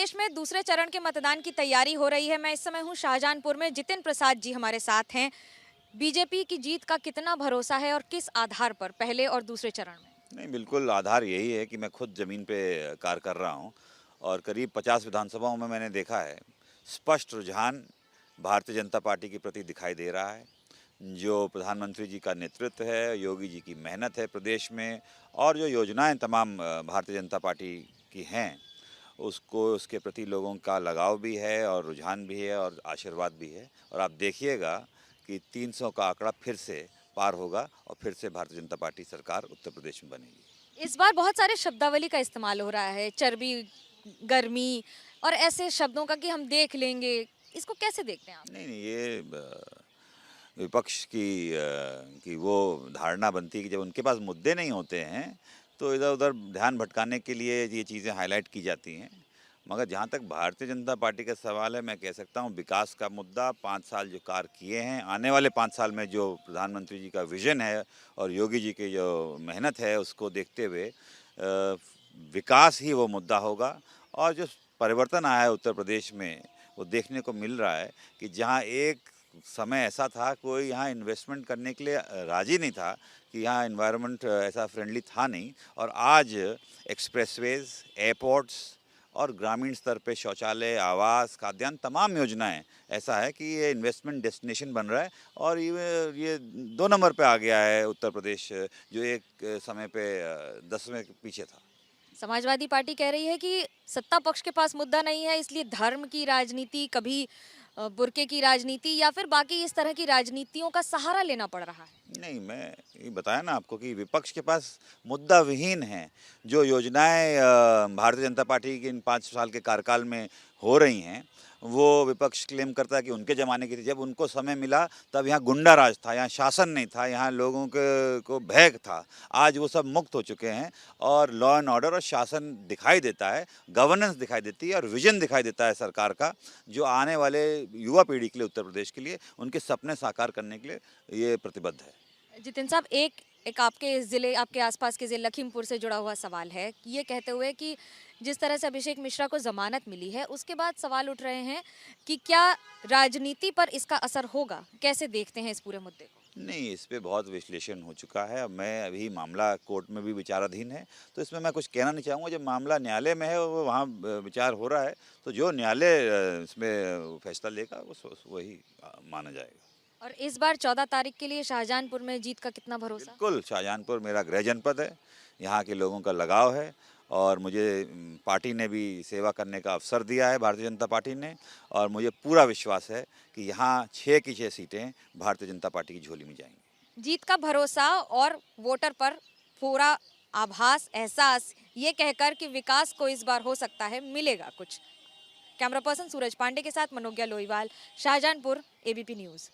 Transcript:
प्रदेश में दूसरे चरण के मतदान की तैयारी हो रही है। मैं इस समय हूँ शाहजहांपुर में। जितिन प्रसाद जी हमारे साथ हैं। बीजेपी की जीत का कितना भरोसा है और किस आधार पर, पहले और दूसरे चरण में? नहीं, बिल्कुल आधार यही है कि मैं खुद ज़मीन पे कार्य कर रहा हूँ और करीब 50 विधानसभाओं में मैंने देखा है, स्पष्ट रुझान भारतीय जनता पार्टी के प्रति दिखाई दे रहा है। जो प्रधानमंत्री जी का नेतृत्व है, योगी जी की मेहनत है प्रदेश में और जो योजनाएं तमाम भारतीय जनता पार्टी की हैं, उसको उसके प्रति लोगों का लगाव भी है और रुझान भी है और आशीर्वाद भी है। और आप देखिएगा कि 300 का आंकड़ा फिर से पार होगा और फिर से भारतीय जनता पार्टी सरकार उत्तर प्रदेश में बनेगी। इस बार बहुत सारे शब्दावली का इस्तेमाल हो रहा है, चर्बी, गर्मी और ऐसे शब्दों का कि हम देख लेंगे। इसको कैसे देखते हैं आप? नहीं, ये विपक्ष की वो धारणा बनती है कि जब उनके पास मुद्दे नहीं होते हैं, तो इधर-उधर ध्यान भटकाने के लिए ये चीज़ें हाइलाइट की जाती हैं। मगर जहाँ तक भारतीय जनता पार्टी का सवाल है, मैं कह सकता हूँ विकास का मुद्दा 5 साल जो कार्य किए हैं, आने वाले 5 साल में जो प्रधानमंत्री जी का विज़न है और योगी जी की जो मेहनत है, उसको देखते हुए विकास ही वो मुद्दा होगा। और जो परिवर्तन आया है उत्तर प्रदेश में, वो देखने को मिल रहा है कि जहाँ एक समय ऐसा था कोई यहाँ इन्वेस्टमेंट करने के लिए राज़ी नहीं था, कि यहाँ एनवायरनमेंट ऐसा फ्रेंडली था नहीं, और आज एक्सप्रेसवेज़, एयरपोर्ट्स और ग्रामीण स्तर पे शौचालय, आवास, खाद्यान्न तमाम योजनाएं, ऐसा है कि ये इन्वेस्टमेंट डेस्टिनेशन बन रहा है। और ये 2 नंबर पे आ गया है उत्तर प्रदेश, जो एक समय पे 10वें पीछे था। समाजवादी पार्टी कह रही है कि सत्ता पक्ष के पास मुद्दा नहीं है, इसलिए धर्म की राजनीति, कभी बुर्के की राजनीति या फिर बाकी इस तरह की राजनीतियों का सहारा लेना पड़ रहा है। नहीं, मैं ये बताया ना आपको कि विपक्ष के पास मुद्दा विहीन है। जो योजनाएं भारतीय जनता पार्टी के इन 5 साल के कार्यकाल में हो रही हैं, वो विपक्ष क्लेम करता है कि उनके ज़माने की थी। जब उनको समय मिला तब यहाँ गुंडा राज था, यहाँ शासन नहीं था, यहाँ लोगों के को भय था। आज वो सब मुक्त हो चुके हैं और लॉ एंड ऑर्डर और शासन दिखाई देता है, गवर्नेंस दिखाई देती है और विज़न दिखाई देता है सरकार का, जो आने वाले युवा पीढ़ी के लिए, उत्तर प्रदेश के लिए, उनके सपने साकार करने के लिए ये प्रतिबद्ध है। जितिन साहब, एक एक आपके ज़िले, आपके आसपास के ज़िले लखीमपुर से जुड़ा हुआ सवाल है, ये कहते हुए कि जिस तरह से अभिषेक मिश्रा को ज़मानत मिली है, उसके बाद सवाल उठ रहे हैं कि क्या राजनीति पर इसका असर होगा? कैसे देखते हैं इस पूरे मुद्दे को? नहीं, इस पे बहुत विश्लेषण हो चुका है। अब मैं अभी मामला कोर्ट में भी विचाराधीन है, तो इसमें मैं कुछ कहना नहीं चाहूँगा। जब मामला न्यायालय में है, वो वहाँ विचार हो रहा है, तो जो न्यायालय इसमें फैसला लेगा, वो वही माना जाएगा। और इस बार 14 तारीख के लिए शाहजहांपुर में जीत का कितना भरोसा? बिल्कुल, शाहजहांपुर मेरा गृह जनपद है, यहाँ के लोगों का लगाव है और मुझे पार्टी ने भी सेवा करने का अवसर दिया है, भारतीय जनता पार्टी ने। और मुझे पूरा विश्वास है कि यहाँ 6 की 6 सीटें भारतीय जनता पार्टी की झोली में जाएंगी। जीत का भरोसा और वोटर पर पूरा आभास, एहसास, ये कहकर कि विकास को इस बार हो सकता है मिलेगा कुछ। कैमरा पर्सन सूरज पांडे के साथ मनोज्ञा लोईवाल, शाहजहांपुर, एबीपी न्यूज़।